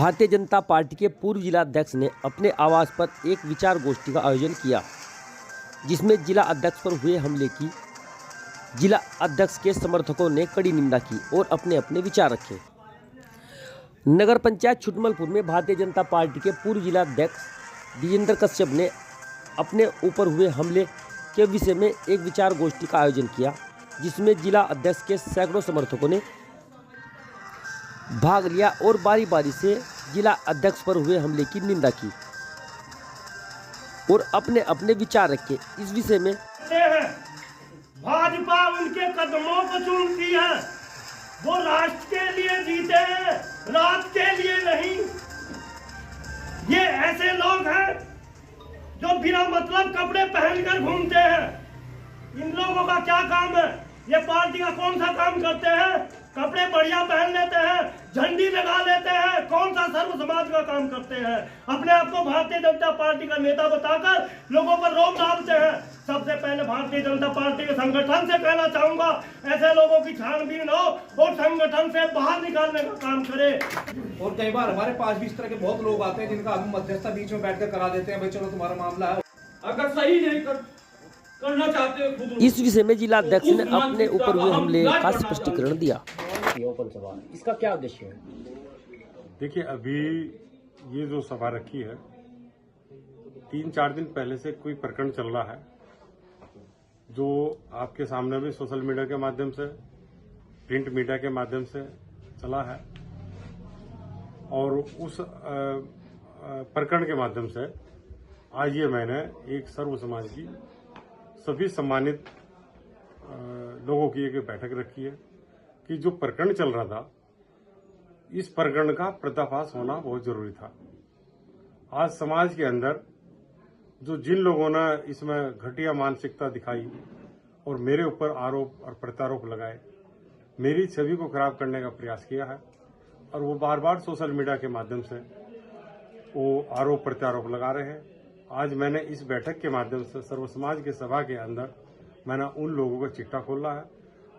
Bharatiya Janata party के पूर्व जिला अध्यक्ष ने अपने आवास पर एक विचार गोष्ठी का आयोजन किया, जिसमें जिला अध्यक्ष पर हुए हमले की जिला अध्यक्ष के समर्थकों ने कड़ी निंदा की और अपने अपने विचार रखे। नगर पंचायत छुटमलपुर में भारतीय जनता पार्टी के पूर्व जिला अध्यक्ष विजेंद्र कश्यप ने अपने ऊपर हुए हमले के विषय में एक विचार गोष्ठी का आयोजन किया, जिसमें जिला अध्यक्ष के सैकड़ों समर्थकों ने भाग लिया और बारी बारी से जिला अध्यक्ष पर हुए हमले की निंदा की और अपने अपने विचार रखे। इस विषय में भाजपा उनके कदमों को चूमती है, वो राष्ट्र के लिए जीते हैं, रात के लिए नहीं। ये ऐसे लोग हैं जो बिना मतलब कपड़े पहनकर घूमते हैं। इन लोगों का क्या काम है? ये पार्टी का कौन सा काम करते हैं? कपड़े बढ़िया पहन लेते हैं, झंडी लगा लेते हैं, कौन सा सर्व समाज का काम करते हैं? अपने आप को भारतीय जनता पार्टी का नेता बताकर लोगों पर रोक डालते हैं। सबसे पहले भारतीय जनता पार्टी के संगठन से कहना चाहूंगा, ऐसे लोगों की छानबीन हो और संगठन से बाहर निकालने का काम करे। और कई बार हमारे पास भी इस तरह के बहुत लोग आते हैं जिनका हम मध्यस्थता बीच में बैठकर करा देते हैं, भाई चलो तुम्हारा मामला है, अगर सही नहीं करना चाहते हो खुद। इस विषय में जिला अध्यक्ष ने अपने ऊपर हुए हमले का स्पष्टीकरण दिया। इसका क्या उद्देश्य है? देखिए, अभी ये जो सभा रखी है, 3-4 दिन पहले से कोई प्रकरण चल रहा है जो आपके सामने भी सोशल मीडिया के माध्यम से, प्रिंट मीडिया के माध्यम से चला है और उस प्रकरण के माध्यम से आज ये मैंने एक सर्व समाज की सभी सम्मानित लोगों की एक बैठक रखी है कि जो प्रकरण चल रहा था, इस प्रकरण का पर्दाफाश होना बहुत जरूरी था। आज समाज के अंदर जो जिन लोगों ने इसमें घटिया मानसिकता दिखाई और मेरे ऊपर आरोप और प्रत्यारोप लगाए, मेरी छवि को खराब करने का प्रयास किया है और वो बार बार सोशल मीडिया के माध्यम से वो आरोप प्रत्यारोप लगा रहे हैं। आज मैंने इस बैठक के माध्यम से सर्व समाज के सभा के अंदर मैंने उन लोगों का चिट्ठा खोला है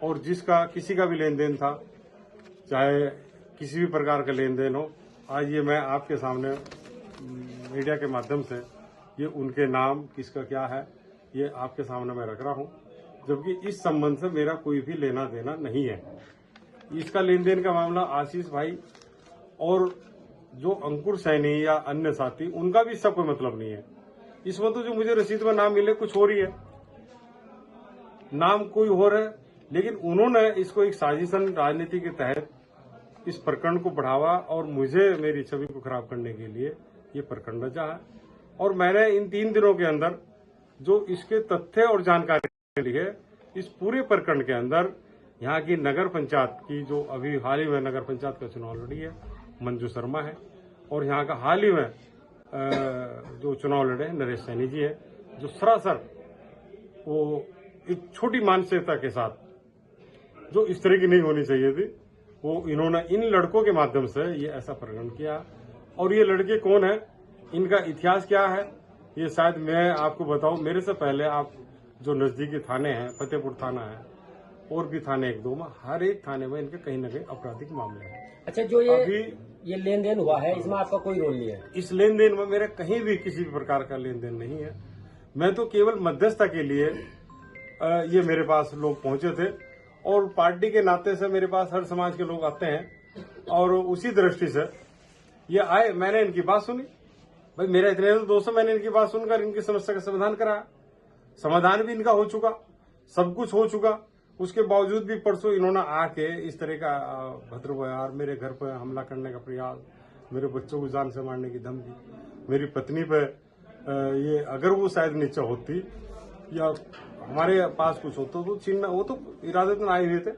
और जिसका किसी का भी लेन देन था, चाहे किसी भी प्रकार का लेन देन हो, आज ये मैं आपके सामने मीडिया के माध्यम से ये उनके नाम किसका क्या है ये आपके सामने मैं रख रहा हूं, जबकि इस संबंध से मेरा कोई भी लेना देना नहीं है। इसका लेन देन का मामला आशीष भाई और जो अंकुर सैनी या अन्य साथी, उनका भी इसका कोई मतलब नहीं है। इसमें तो जो मुझे रसीद में नाम मिले कुछ हो रही है, नाम कोई हो रहा है, लेकिन उन्होंने इसको एक साजिशन राजनीति के तहत इस प्रकरण को बढ़ावा और मुझे मेरी छवि को खराब करने के लिए ये प्रकरण रचा है। और मैंने इन 3 दिनों के अंदर जो इसके तथ्य और जानकारी ली है, इस पूरे प्रकरण के अंदर यहाँ की नगर पंचायत की जो अभी हाल ही में नगर पंचायत का चुनाव लड़ी है, मंजू शर्मा है, और यहाँ का हाल ही में जो चुनाव लड़े नरेश सैनी जी है, जो सरासर वो एक छोटी मानसिकता के साथ जो इस तरह की नहीं होनी चाहिए थी, वो इन्होंने इन लड़कों के माध्यम से ये ऐसा प्रकरण किया। और ये लड़के कौन है, इनका इतिहास क्या है, ये शायद मैं आपको बताऊं। मेरे से पहले आप जो नजदीकी थाने हैं, फतेहपुर थाना है और भी थाने 1-2 में, हर एक थाने में इनके कहीं न कहीं आपराधिक मामले हैं। अच्छा, जो ये लेन देन हुआ है, इसमें आपका कोई रोल नहीं है? इस लेन देन में मेरा कहीं भी किसी भी प्रकार का लेन देन नहीं है। मैं तो केवल मध्यस्थता के लिए ये मेरे पास लोग पहुंचे थे और पार्टी के नाते से मेरे पास हर समाज के लोग आते हैं और उसी दृष्टि से ये आए। मैंने इनकी बात सुनी, भाई मेरा इतने तो दोस्तों, मैंने इनकी बात सुनकर इनकी समस्या का समाधान कराया। समाधान भी इनका हो चुका, सब कुछ हो चुका। उसके बावजूद भी परसों इन्होंने आके इस तरह का भद्र व्यवहार, मेरे घर पर हमला करने का प्रयास, मेरे बच्चों को जान से मारने की धमकी, मेरी पत्नी पे ये अगर वो शायद नीचे होती या हमारे पास कुछ होता तो छीनना, वो तो इरादतन आए हुए थे।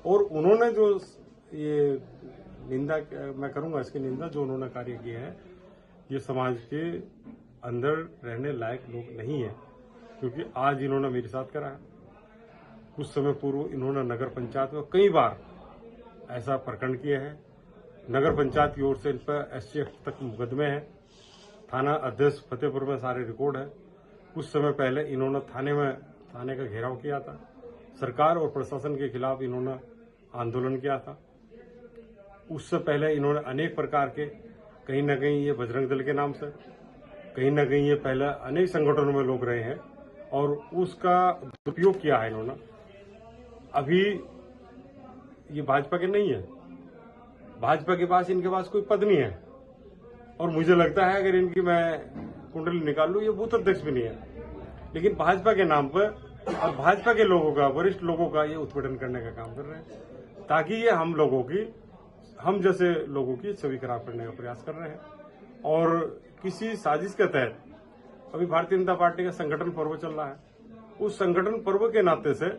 और उन्होंने जो ये निंदा, मैं करूंगा इसकी निंदा, जो उन्होंने कार्य किए हैं, ये समाज के अंदर रहने लायक लोग नहीं है, क्योंकि आज इन्होंने मेरे साथ करा है। कुछ समय पूर्व इन्होंने नगर पंचायत में कई बार ऐसा प्रकरण किए हैं। नगर पंचायत की ओर से इन पर SCF तक मुकदमे हैं। थाना अध्यक्ष फतेहपुर में सारे रिकॉर्ड है। कुछ समय पहले इन्होंने थाने का घेराव किया था। सरकार और प्रशासन के खिलाफ इन्होंने आंदोलन किया था। उससे पहले इन्होंने अनेक प्रकार के कहीं ना कहीं ये बजरंग दल के नाम से, कहीं ना कहीं ये पहले अनेक संगठनों में लोग रहे हैं और उसका दुरुपयोग किया है इन्होंने। अभी ये भाजपा के नहीं है, भाजपा के पास इनके पास कोई पद नहीं है और मुझे लगता है अगर इनकी मैं कुंडली निकाल लूं ये बूथ अध्यक्ष भी नहीं है, लेकिन भाजपा के नाम पर और भाजपा के लोगों का, वरिष्ठ लोगों का ये उत्पीड़न करने का काम कर रहे हैं ताकि ये हम जैसे लोगों की छवि खराब करने का प्रयास कर रहे हैं। और किसी साजिश के तहत अभी भारतीय जनता पार्टी का संगठन पर्व चल रहा है, उस संगठन पर्व के नाते से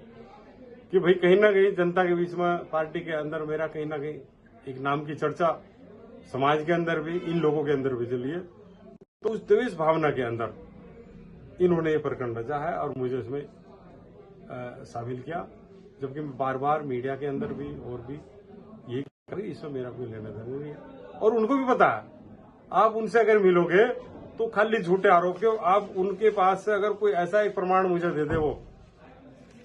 कि भाई कहीं ना कहीं जनता के बीच में पार्टी के अंदर मेरा कहीं ना कहीं एक नाम की चर्चा समाज के अंदर भी, इन लोगों के अंदर भी चली है, तो उस द्वेष भावना के अंदर इन्होंने ये प्रकरण रचा है और मुझे इसमें शामिल किया, जबकि मैं बार बार मीडिया के अंदर भी और भी यही कर रही, इसमें मेरा कोई लेना देना नहीं है। और उनको भी पता है, आप उनसे अगर मिलोगे तो खाली झूठे आरोप के, आप उनके पास से अगर कोई ऐसा एक प्रमाण मुझे दे दे वो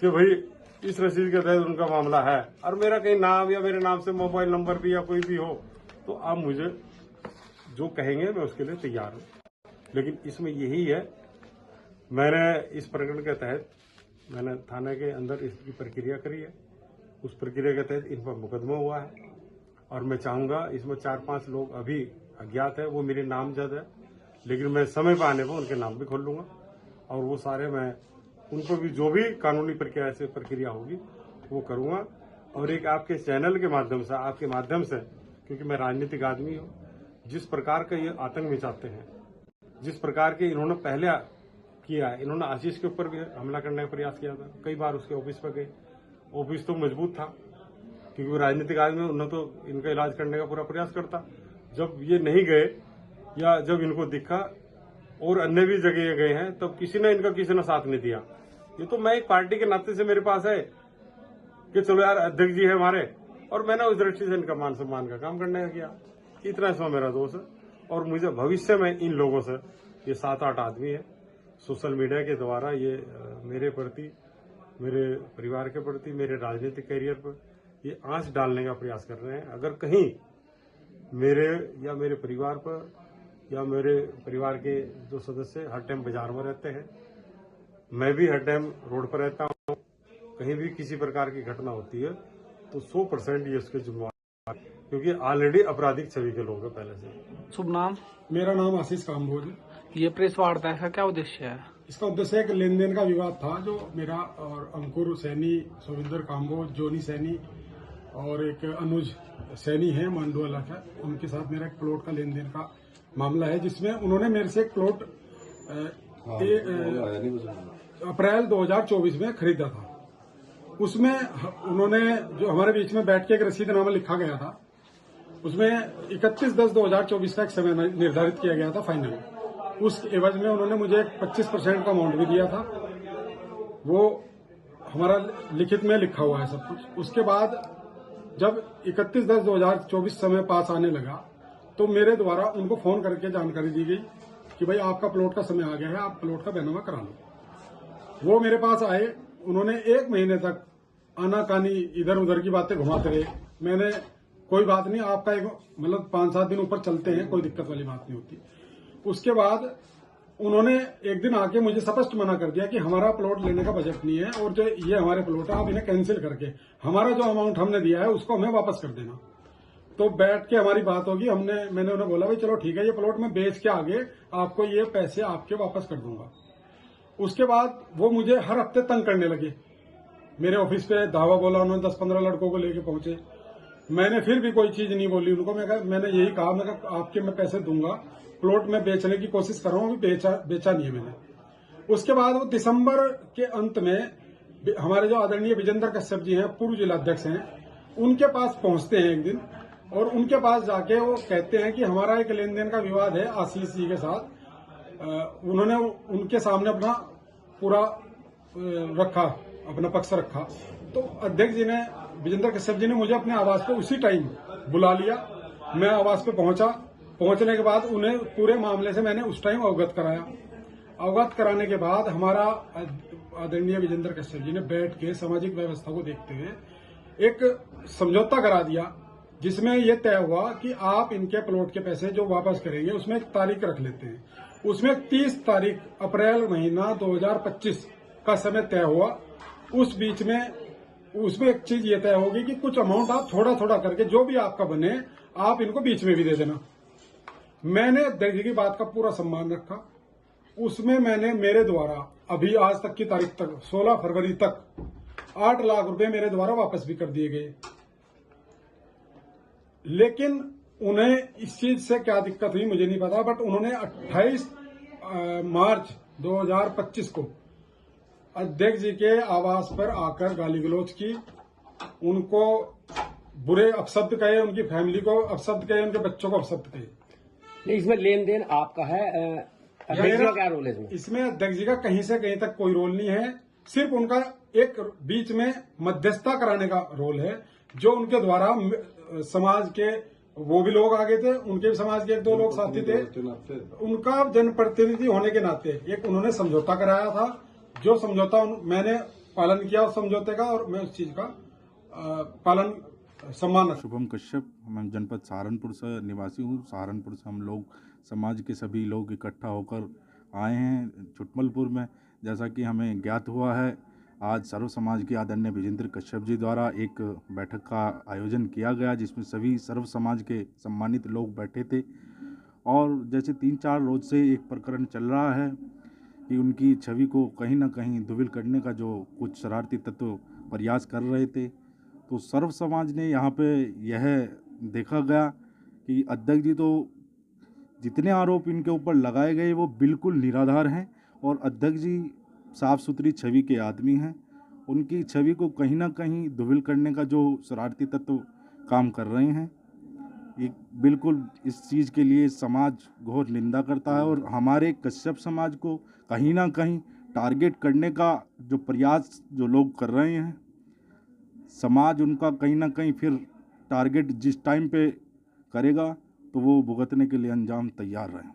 कि भाई इस रसीद के तहत उनका मामला है और मेरा कहीं नाम या मेरे नाम से मोबाइल नंबर भी या कोई भी हो, तो आप मुझे जो कहेंगे मैं उसके लिए तैयार हूं। लेकिन इसमें यही है, मैंने इस प्रकरण के तहत मैंने थाने के अंदर इसकी प्रक्रिया करी है, उस प्रक्रिया के तहत इन पर मुकदमा हुआ है और मैं चाहूंगा इसमें 4-5 लोग अभी अज्ञात है, वो मेरे नामजद है, लेकिन मैं समय पर आने पर उनके नाम भी खोल लूंगा और वो सारे मैं उनको भी जो भी कानूनी प्रक्रिया से प्रक्रिया होगी वो करूंगा। और एक आपके चैनल के माध्यम से, आपके माध्यम से, क्योंकि मैं राजनीतिक आदमी हूं, जिस प्रकार का ये आतंक मचाते हैं, जिस प्रकार के इन्होंने पहले किया है, इन्होंने आशीष के ऊपर भी हमला करने का प्रयास किया था, कई बार उसके ऑफिस पर गए, ऑफिस तो मजबूत था क्योंकि वो राजनीतिक आदमी, उन्होंने तो इनका इलाज करने का पूरा प्रयास करता। जब ये नहीं गए या जब इनको दिखा और अन्य भी जगह गए हैं, तब किसी ने साथ नहीं दिया। ये तो मैं एक पार्टी के नाते से मेरे पास है कि चलो यार अध्यक्ष जी है हमारे, और मैंने उस दृष्टि से इनका मान सम्मान का काम करने का किया। इतना इसमें मेरा दोष है और मुझे भविष्य में इन लोगों से, ये 7-8 आदमी है, सोशल मीडिया के द्वारा ये मेरे प्रति, मेरे परिवार के प्रति, मेरे राजनीतिक करियर पर ये आंच डालने का प्रयास कर रहे हैं। अगर कहीं मेरे या मेरे परिवार पर या मेरे परिवार के जो सदस्य हर टाइम बाजार में रहते हैं, मैं भी हर टाइम रोड पर रहता हूँ, कहीं भी किसी प्रकार की घटना होती है तो 100% ये उसके जिम्मेवार, क्योंकि ऑलरेडी आपराधिक छवि के लोग हैं पहले से। शुभ नाम? मेरा नाम आशीष काम्बोज। ये प्रेस वार्ता का क्या उद्देश्य है? इसका उद्देश्य एक लेन देन का विवाद था जो मेरा और अंकुर सैनी, सोविंदर काम्बोज, जोनी सैनी और एक अनुज सैनी है, मांडुआला का, उनके साथ मेरा एक प्लॉट का लेन देन का मामला है, जिसमें उन्होंने मेरे से एक प्लॉट अप्रैल 2024 में खरीदा था। उसमें उन्होंने जो हमारे बीच में बैठ के एक रसीदनामा लिखा गया था, उसमें 31/10/2024 का एक समय निर्धारित किया गया था फाइनल। उस एवज में उन्होंने मुझे 25% का अमाउंट भी दिया था, वो हमारा लिखित में लिखा हुआ है सब कुछ। उसके बाद जब 31/10/2024 समय पास आने लगा तो मेरे द्वारा उनको फोन करके जानकारी दी गई कि भाई आपका प्लॉट का समय आ गया है, आप प्लॉट का बैनामा करा लो। वो मेरे पास आए, उन्होंने 1 महीने तक आनाकानी इधर उधर की बातें घुमाते रहे। मैंने कोई बात नहीं, आपका एक मतलब 5-7 दिन ऊपर चलते हैं, कोई दिक्कत वाली बात नहीं होती। उसके बाद उन्होंने एक दिन आके मुझे स्पष्ट मना कर दिया कि हमारा प्लॉट लेने का बजट नहीं है और जो ये हमारे प्लॉट है आप इन्हें कैंसिल करके हमारा जो अमाउंट हमने दिया है उसको हमें वापस कर देना। तो बैठ के हमारी बात होगी, मैंने उन्हें बोला भाई चलो ठीक है, ये प्लॉट मैं बेच के आगे आपको ये पैसे आपके वापस कर दूंगा। उसके बाद वो मुझे हर हफ्ते तंग करने लगे, मेरे ऑफिस पे धावा बोला, उन्होंने 10-15 लड़कों को लेके पहुंचे। मैंने फिर भी कोई चीज नहीं बोली उनको। मैंने यही कहा, मैं आपके मैं पैसे दूंगा, प्लॉट में बेचने की कोशिश कर रहा हूँ, बेचा नहीं है मैंने। उसके बाद वो दिसंबर के अंत में हमारे जो आदरणीय विजेंद्र कश्यप जी हैं, पूर्व जिलाध्यक्ष हैं, उनके पास पहुंचते हैं एक दिन और उनके पास जाके वो कहते हैं कि हमारा एक लेन देन का विवाद है आशीष जी के साथ। उन्होंने उनके सामने अपना पूरा रखा, अपना पक्ष रखा। तो अध्यक्ष जी ने, विजेंद्र कश्यप जी ने मुझे अपने आवास पे उसी टाइम बुला लिया। मैं आवास पे पहुंचा। पहुंचने के बाद उन्हें पूरे मामले से मैंने उस टाइम अवगत कराया। अवगत कराने के बाद हमारा आदरणीय विजेंद्र कश्यप जी ने बैठ के सामाजिक व्यवस्था को देखते हुए एक समझौता करा दिया जिसमें यह तय हुआ कि आप इनके प्लॉट के पैसे जो वापस करेंगे उसमें एक तारीख रख लेते हैं। उसमें 30 तारीख अप्रैल महीना 2025 का समय तय हुआ। उस बीच में उसमें एक चीज ये तय होगी कि कुछ अमाउंट आप थोड़ा थोड़ा करके जो भी आपका बने आप इनको बीच में भी दे देना। मैंने अध्यक्ष जी की बात का पूरा सम्मान रखा। उसमें मैंने मेरे द्वारा अभी आज तक की तारीख तक 16 फरवरी तक 8 लाख रुपए मेरे द्वारा वापस भी कर दिए गए। लेकिन उन्हें इस चीज से क्या दिक्कत हुई मुझे नहीं पता, बट उन्होंने 28 मार्च 2025 को अध्यक्ष जी के आवास पर आकर गाली गलौज की, उनको बुरे अपशब्द कहे, उनकी फैमिली को अपशब्द कहे, उनके बच्चों को अपशब्द कहे। नहीं, इसमें लेन देन आपका है, अध्यक्ष जी का क्या रोल है इसमें? इसमें अध्यक्ष जी का कहीं से कहीं तक कोई रोल नहीं है। सिर्फ उनका एक बीच में मध्यस्थता कराने का रोल है, जो उनके द्वारा समाज के वो भी लोग आगे थे, उनके भी समाज के 1-2 लोग साथी थे। उनका जनप्रतिनिधि होने के नाते एक उन्होंने समझौता कराया था, जो समझौता मैंने पालन किया उस समझौते का, और मैं उस चीज का पालन सम्मान। शुभम कश्यप, मैं जनपद सहारनपुर से निवासी हूँ। सहारनपुर से हम लोग समाज के सभी लोग इकट्ठा होकर आए हैं छुटमलपुर में। जैसा कि हमें ज्ञात हुआ है, आज सर्व समाज के आदरणीय विजेंद्र कश्यप जी द्वारा एक बैठक का आयोजन किया गया, जिसमें सभी सर्व समाज के सम्मानित लोग बैठे थे। और जैसे 3-4 रोज से एक प्रकरण चल रहा है कि उनकी छवि को कहीं ना कहीं धूमिल करने का जो कुछ शरारती तत्व प्रयास कर रहे थे, तो सर्व समाज ने यहाँ पे यह देखा गया कि अध्यक्ष जी तो जितने आरोप इनके ऊपर लगाए गए वो बिल्कुल निराधार हैं, और अध्यक्ष जी साफ सुथरी छवि के आदमी हैं। उनकी छवि को कहीं ना कहीं धूमिल करने का जो शरारती तत्व काम कर रहे हैं, ये बिल्कुल इस चीज़ के लिए समाज घोर निंदा करता है। और हमारे कश्यप समाज को कहीं ना कहीं टारगेट करने का जो प्रयास जो लोग कर रहे हैं, समाज उनका कहीं ना कहीं फिर टारगेट जिस टाइम पे करेगा तो वो भुगतने के लिए अंजाम तैयार रहें।